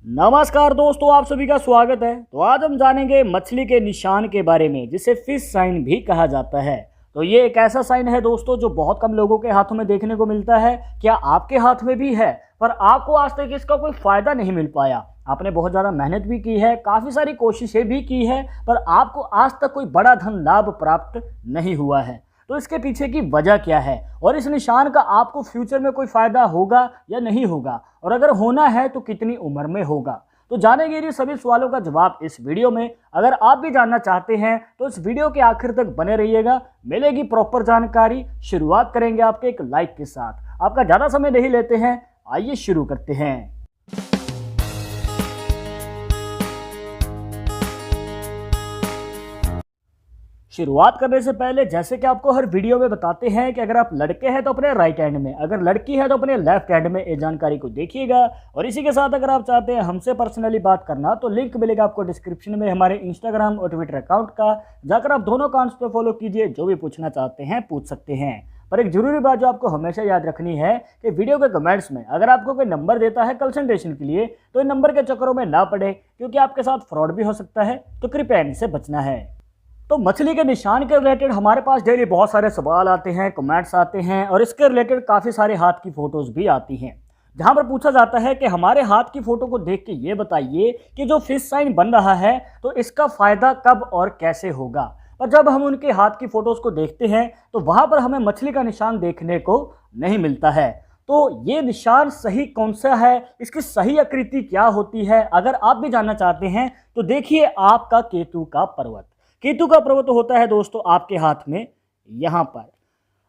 नमस्कार दोस्तों, आप सभी का स्वागत है। तो आज हम जानेंगे मछली के निशान के बारे में, जिसे फिश साइन भी कहा जाता है। तो ये एक ऐसा साइन है दोस्तों जो बहुत कम लोगों के हाथों में देखने को मिलता है। क्या आपके हाथ में भी है? पर आपको आज तक इसका कोई फायदा नहीं मिल पाया। आपने बहुत ज़्यादा मेहनत भी की है, काफ़ी सारी कोशिशें भी की है, पर आपको आज तक कोई बड़ा धन लाभ प्राप्त नहीं हुआ है। तो इसके पीछे की वजह क्या है और इस निशान का आपको फ्यूचर में कोई फायदा होगा या नहीं होगा, और अगर होना है तो कितनी उम्र में होगा? तो जानेंगे ये सभी सवालों का जवाब इस वीडियो में। अगर आप भी जानना चाहते हैं तो इस वीडियो के आखिर तक बने रहिएगा, मिलेगी प्रॉपर जानकारी। शुरुआत करेंगे आपके एक लाइक के साथ। आपका ज़्यादा समय नहीं लेते हैं, आइए शुरू करते हैं। शुरुआत करने से पहले जैसे कि आपको हर वीडियो में बताते हैं कि अगर आप लड़के हैं तो अपने राइट हैंड में, अगर लड़की है तो अपने लेफ्ट हैंड में ये जानकारी को देखिएगा। और इसी के साथ अगर आप चाहते हैं हमसे पर्सनली बात करना तो लिंक मिलेगा आपको डिस्क्रिप्शन में हमारे इंस्टाग्राम और ट्विटर अकाउंट का। जाकर आप दोनों अकाउंट्स पे फॉलो कीजिए, जो भी पूछना चाहते हैं पूछ सकते हैं। पर एक जरूरी बात जो आपको हमेशा याद रखनी है कि वीडियो के कमेंट्स में अगर आपको कोई नंबर देता है कंसल्टेशन के लिए तो इन नंबर के चक्करों में ना पड़े, क्योंकि आपके साथ फ्रॉड भी हो सकता है। तो कृपया इनसे बचना है। तो मछली के निशान के रिलेटेड हमारे पास डेली बहुत सारे सवाल आते हैं, कमेंट्स आते हैं, और इसके रिलेटेड काफ़ी सारे हाथ की फ़ोटोज़ भी आती हैं, जहां पर पूछा जाता है कि हमारे हाथ की फ़ोटो को देख के ये बताइए कि जो फिश साइन बन रहा है तो इसका फ़ायदा कब और कैसे होगा। और जब हम उनके हाथ की फ़ोटोज़ को देखते हैं तो वहाँ पर हमें मछली का निशान देखने को नहीं मिलता है। तो ये निशान सही कौन सा है, इसकी सही आकृति क्या होती है, अगर आप भी जानना चाहते हैं तो देखिए आपका केतु का पर्वत। केतु का पर्वत होता है दोस्तों आपके हाथ में यहाँ पर।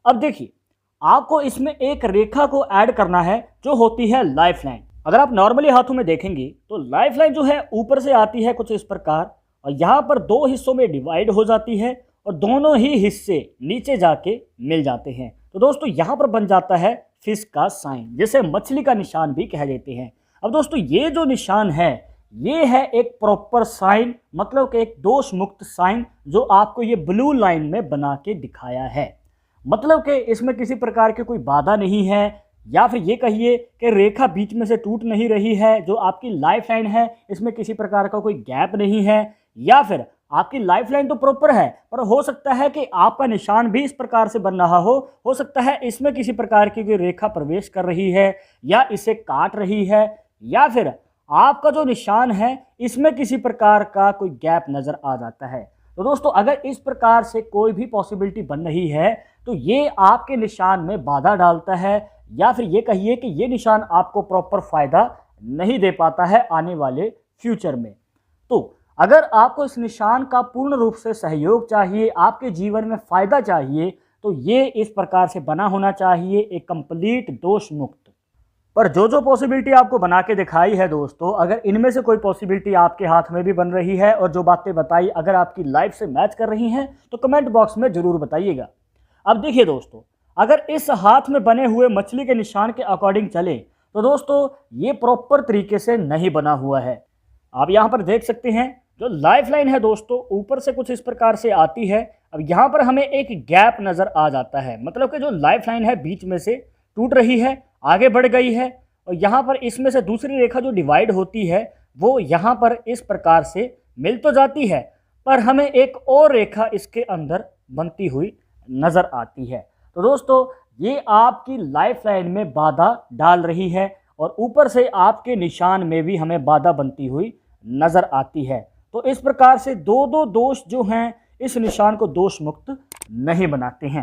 अब देखिए, आपको इसमें एक रेखा को ऐड करना है जो होती है लाइफ लाइन। अगर आप नॉर्मली हाथों में देखेंगे तो लाइफ लाइन जो है ऊपर से आती है कुछ इस प्रकार, और यहाँ पर दो हिस्सों में डिवाइड हो जाती है और दोनों ही हिस्से नीचे जाके मिल जाते हैं। तो दोस्तों यहाँ पर बन जाता है फिश का साइन, जिसे मछली का निशान भी कह देते हैं। अब दोस्तों ये जो निशान है ये है एक प्रॉपर साइन, मतलब कि एक दोष मुक्त साइन जो आपको ये ब्लू लाइन में बना के दिखाया है। मतलब कि इसमें किसी प्रकार की कोई बाधा नहीं है, या फिर ये कहिए कि रेखा बीच में से टूट नहीं रही है। जो आपकी लाइफ लाइन है इसमें किसी प्रकार का कोई गैप नहीं है, या फिर आपकी लाइफ लाइन तो प्रॉपर है पर हो सकता है कि आपका निशान भी इस प्रकार से बन रहा हो सकता है इसमें किसी प्रकार की कोई रेखा प्रवेश कर रही है या इसे काट रही है, या फिर आपका जो निशान है इसमें किसी प्रकार का कोई गैप नज़र आ जाता है। तो दोस्तों अगर इस प्रकार से कोई भी पॉसिबिलिटी बन रही है तो ये आपके निशान में बाधा डालता है, या फिर ये कहिए कि ये निशान आपको प्रॉपर फ़ायदा नहीं दे पाता है आने वाले फ्यूचर में। तो अगर आपको इस निशान का पूर्ण रूप से सहयोग चाहिए, आपके जीवन में फ़ायदा चाहिए, तो ये इस प्रकार से बना होना चाहिए, एक कंप्लीट दोष मुक्त। पर जो पॉसिबिलिटी आपको बना के दिखाई है दोस्तों, अगर इनमें से कोई पॉसिबिलिटी आपके हाथ में भी बन रही है और जो बातें बताई अगर आपकी लाइफ से मैच कर रही हैं तो कमेंट बॉक्स में ज़रूर बताइएगा। अब देखिए दोस्तों, अगर इस हाथ में बने हुए मछली के निशान के अकॉर्डिंग चले तो दोस्तों ये प्रॉपर तरीके से नहीं बना हुआ है। आप यहाँ पर देख सकते हैं जो लाइफ लाइन है दोस्तों ऊपर से कुछ इस प्रकार से आती है। अब यहाँ पर हमें एक गैप नज़र आ जाता है, मतलब कि जो लाइफ लाइन है बीच में से टूट रही है, आगे बढ़ गई है, और यहाँ पर इसमें से दूसरी रेखा जो डिवाइड होती है वो यहाँ पर इस प्रकार से मिल तो जाती है, पर हमें एक और रेखा इसके अंदर बनती हुई नज़र आती है। तो दोस्तों ये आपकी लाइफ लाइन में बाधा डाल रही है और ऊपर से आपके निशान में भी हमें बाधा बनती हुई नज़र आती है। तो इस प्रकार से दो दोष जो हैं इस निशान को दोष मुक्त नहीं बनाते हैं।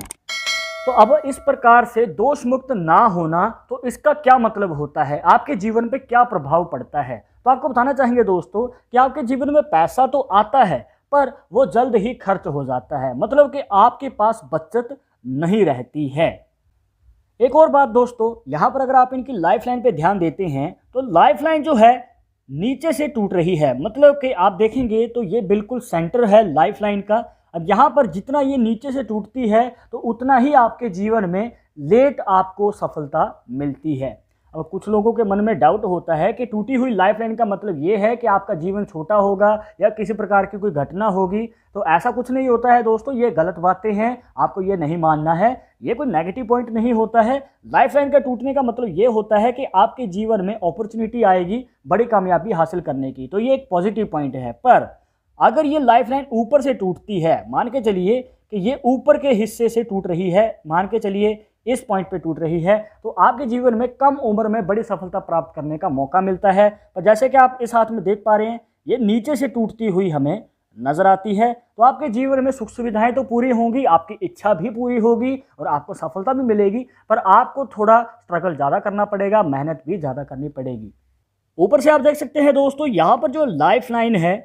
तो अब इस प्रकार से दोष मुक्त ना होना तो इसका क्या मतलब होता है, आपके जीवन पे क्या प्रभाव पड़ता है? तो आपको बताना चाहेंगे दोस्तों कि आपके जीवन में पैसा तो आता है पर वो जल्द ही खर्च हो जाता है, मतलब कि आपके पास बचत नहीं रहती है। एक और बात दोस्तों, यहाँ पर अगर आप इनकी लाइफ लाइन पे ध्यान देते हैं तो लाइफ लाइन जो है नीचे से टूट रही है, मतलब कि आप देखेंगे तो ये बिल्कुल सेंटर है लाइफ लाइन का। अब यहाँ पर जितना ये नीचे से टूटती है तो उतना ही आपके जीवन में लेट आपको सफलता मिलती है। अब कुछ लोगों के मन में डाउट होता है कि टूटी हुई लाइफ लाइन का मतलब ये है कि आपका जीवन छोटा होगा या किसी प्रकार की कोई घटना होगी। तो ऐसा कुछ नहीं होता है दोस्तों, ये गलत बातें हैं, आपको ये नहीं मानना है। ये कोई नेगेटिव पॉइंट नहीं होता है। लाइफ लाइन का टूटने का मतलब ये होता है कि आपके जीवन में अपॉर्चुनिटी आएगी बड़ी कामयाबी हासिल करने की, तो ये एक पॉजिटिव पॉइंट है। पर अगर ये लाइफ लाइन ऊपर से टूटती है, मान के चलिए कि ये ऊपर के हिस्से से टूट रही है, मान के चलिए इस पॉइंट पे टूट रही है, तो आपके जीवन में कम उम्र में बड़ी सफलता प्राप्त करने का मौका मिलता है। और जैसे कि आप इस हाथ में देख पा रहे हैं, ये नीचे से टूटती हुई हमें नजर आती है। तो आपके जीवन में सुख सुविधाएं तो पूरी होंगी, आपकी इच्छा भी पूरी होगी और आपको सफलता भी मिलेगी, पर आपको थोड़ा स्ट्रगल ज़्यादा करना पड़ेगा, मेहनत भी ज़्यादा करनी पड़ेगी। ऊपर से आप देख सकते हैं दोस्तों, यहाँ पर जो लाइफ लाइन है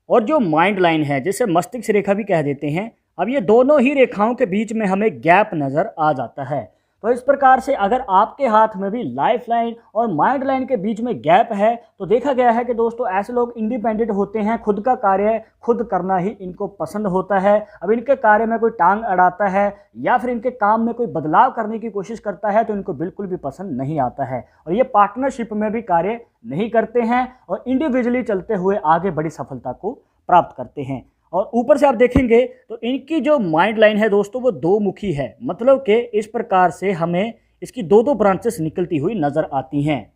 और जो माइंड लाइन है, जिसे मस्तिष्क रेखा भी कह देते हैं, अब ये दोनों ही रेखाओं के बीच में हमें गैप नज़र आ जाता है। तो इस प्रकार से अगर आपके हाथ में भी लाइफ लाइन और माइंड लाइन के बीच में गैप है, तो देखा गया है कि दोस्तों ऐसे लोग इंडिपेंडेंट होते हैं, खुद का कार्य खुद करना ही इनको पसंद होता है। अब इनके कार्य में कोई टांग अड़ाता है या फिर इनके काम में कोई बदलाव करने की कोशिश करता है, तो इनको बिल्कुल भी पसंद नहीं आता है और ये पार्टनरशिप में भी कार्य नहीं करते हैं और इंडिविजुअली चलते हुए आगे बड़ी सफलता को प्राप्त करते हैं। और ऊपर से आप देखेंगे तो इनकी जो माइंड लाइन है दोस्तों, वो दो मुखी है, मतलब कि इस प्रकार से हमें इसकी दो दो ब्रांचेस निकलती हुई नजर आती हैं।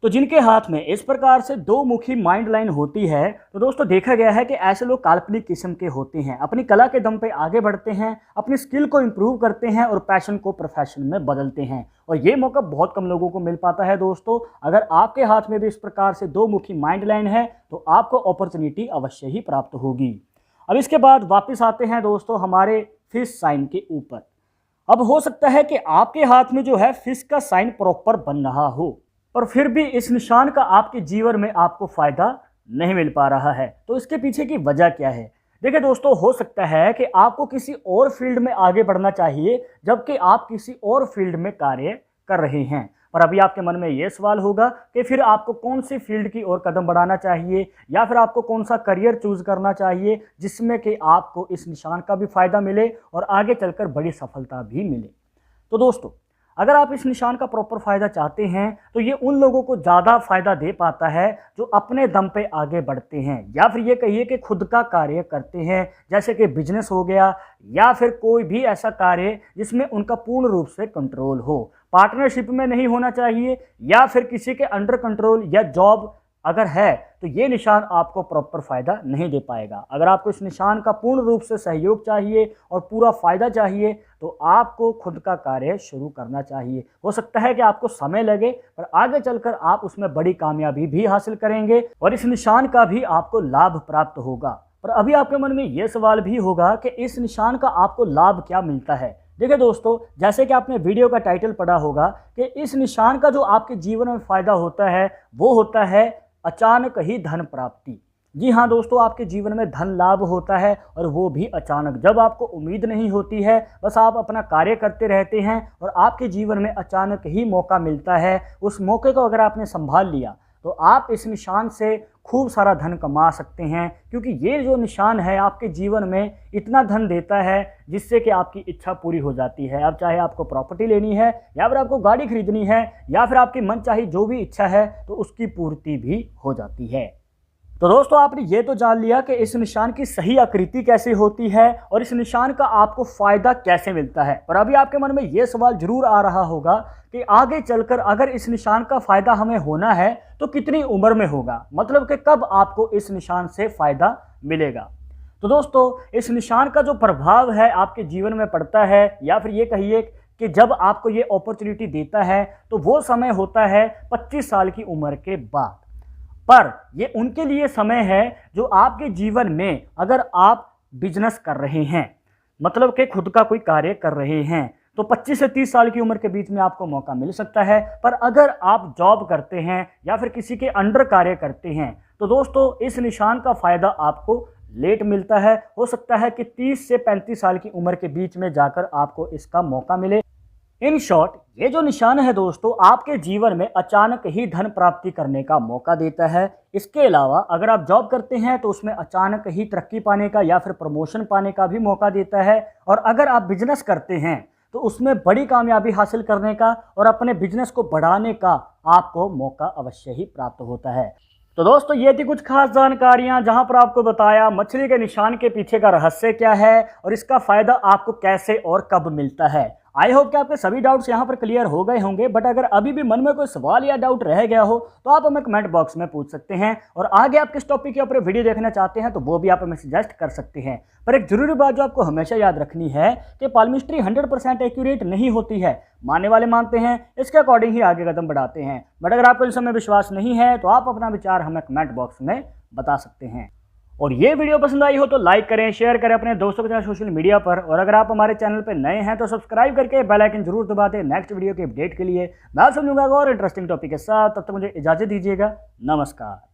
तो जिनके हाथ में इस प्रकार से दो मुखी माइंड लाइन होती है, तो दोस्तों देखा गया है कि ऐसे लोग काल्पनिक किस्म के होते हैं, अपनी कला के दम पे आगे बढ़ते हैं, अपनी स्किल को इम्प्रूव करते हैं और पैशन को प्रोफेशन में बदलते हैं। और ये मौका बहुत कम लोगों को मिल पाता है दोस्तों। अगर आपके हाथ में भी इस प्रकार से दो मुखी माइंड लाइन है, तो आपको अपॉर्चुनिटी अवश्य ही प्राप्त होगी। अब इसके बाद वापस आते हैं दोस्तों हमारे फिश साइन के ऊपर। अब हो सकता है कि आपके हाथ में जो है फिश का साइन प्रॉपर बन रहा हो, पर फिर भी इस निशान का आपके जीवन में आपको फायदा नहीं मिल पा रहा है। तो इसके पीछे की वजह क्या है? देखिए दोस्तों, हो सकता है कि आपको किसी और फील्ड में आगे बढ़ना चाहिए, जबकि आप किसी और फील्ड में कार्य कर रहे हैं। पर अभी आपके मन में ये सवाल होगा कि फिर आपको कौन सी फील्ड की ओर कदम बढ़ाना चाहिए या फिर आपको कौन सा करियर चूज करना चाहिए जिसमें कि आपको इस निशान का भी फायदा मिले और आगे चलकर बड़ी सफलता भी मिले। तो दोस्तों, अगर आप इस निशान का प्रॉपर फ़ायदा चाहते हैं, तो ये उन लोगों को ज़्यादा फ़ायदा दे पाता है जो अपने दम पे आगे बढ़ते हैं या फिर ये कहिए कि खुद का कार्य करते हैं, जैसे कि बिजनेस हो गया या फिर कोई भी ऐसा कार्य जिसमें उनका पूर्ण रूप से कंट्रोल हो। पार्टनरशिप में नहीं होना चाहिए या फिर किसी के अंडर कंट्रोल या जॉब अगर है, तो ये निशान आपको प्रॉपर फ़ायदा नहीं दे पाएगा। अगर आपको इस निशान का पूर्ण रूप से सहयोग चाहिए और पूरा फ़ायदा चाहिए, तो आपको खुद का कार्य शुरू करना चाहिए। हो सकता है कि आपको समय लगे, पर आगे चलकर आप उसमें बड़ी कामयाबी भी हासिल करेंगे और इस निशान का भी आपको लाभ प्राप्त होगा। पर अभी आपके मन में ये सवाल भी होगा कि इस निशान का आपको लाभ क्या मिलता है। देखिए दोस्तों, जैसे कि आपने वीडियो का टाइटल पढ़ा होगा कि इस निशान का जो आपके जीवन में फ़ायदा होता है, वो होता है अचानक ही धन प्राप्ति। जी हाँ दोस्तों, आपके जीवन में धन लाभ होता है और वो भी अचानक, जब आपको उम्मीद नहीं होती है, बस आप अपना कार्य करते रहते हैं और आपके जीवन में अचानक ही मौका मिलता है। उस मौके को अगर आपने संभाल लिया, तो आप इस निशान से खूब सारा धन कमा सकते हैं, क्योंकि ये जो निशान है आपके जीवन में इतना धन देता है जिससे कि आपकी इच्छा पूरी हो जाती है। अब चाहे आपको प्रॉपर्टी लेनी है या फिर आपको गाड़ी खरीदनी है या फिर आपकी मनचाही जो भी इच्छा है, तो उसकी पूर्ति भी हो जाती है। तो दोस्तों, आपने ये तो जान लिया कि इस निशान की सही आकृति कैसे होती है और इस निशान का आपको फ़ायदा कैसे मिलता है। पर अभी आपके मन में ये सवाल ज़रूर आ रहा होगा कि आगे चलकर अगर इस निशान का फ़ायदा हमें होना है, तो कितनी उम्र में होगा, मतलब कि कब आपको इस निशान से फ़ायदा मिलेगा। तो दोस्तों, इस निशान का जो प्रभाव है आपके जीवन में पड़ता है, या फिर ये कहिए कि जब आपको ये अपॉर्चुनिटी देता है, तो वो समय होता है 25 साल की उम्र के बाद। पर ये उनके लिए समय है जो आपके जीवन में अगर आप बिजनेस कर रहे हैं, मतलब कि खुद का कोई कार्य कर रहे हैं, तो 25 से 30 साल की उम्र के बीच में आपको मौका मिल सकता है। पर अगर आप जॉब करते हैं या फिर किसी के अंडर कार्य करते हैं, तो दोस्तों इस निशान का फ़ायदा आपको लेट मिलता है। हो सकता है कि 30 से 35 साल की उम्र के बीच में जाकर आपको इसका मौका मिले। इन शॉर्ट, ये जो निशान है दोस्तों, आपके जीवन में अचानक ही धन प्राप्ति करने का मौका देता है। इसके अलावा अगर आप जॉब करते हैं, तो उसमें अचानक ही तरक्की पाने का या फिर प्रमोशन पाने का भी मौका देता है। और अगर आप बिजनेस करते हैं, तो उसमें बड़ी कामयाबी हासिल करने का और अपने बिजनेस को बढ़ाने का आपको मौका अवश्य ही प्राप्त होता है। तो दोस्तों ये थी कुछ खास जानकारियां जहां पर आपको बताया मछली के निशान के पीछे का रहस्य क्या है और इसका फायदा आपको कैसे और कब मिलता है। आई होप कि आपके सभी डाउट्स यहां पर क्लियर हो गए होंगे, बट अगर अभी भी मन में कोई सवाल या डाउट रह गया हो तो आप हमें कमेंट बॉक्स में पूछ सकते हैं और आगे आप किस टॉपिक के ऊपर वीडियो देखना चाहते हैं तो वो भी आप हमें सजेस्ट कर सकते हैं। पर एक जरूरी बात जो आपको हमेशा याद रखनी है कि पाल्मिस्ट्री 100% एक्यूरेट नहीं होती है। मानने वाले मानते हैं, इसके अकॉर्डिंग ही आगे कदम बढ़ाते हैं। बट अगर आपको इन सब में विश्वास नहीं है तो आप अपना विचार हमें कमेंट बॉक्स में बता सकते हैं। और ये वीडियो पसंद आई हो तो लाइक करें, शेयर करें अपने दोस्तों के साथ सोशल मीडिया पर, और अगर आप हमारे चैनल पर नए हैं तो सब्सक्राइब करके बेल आइकन जरूर दबा दें नेक्स्ट वीडियो के अपडेट के लिए। मैं समझूंगा और इंटरेस्टिंग टॉपिक के साथ, तब तक मुझे इजाजत दीजिएगा। नमस्कार।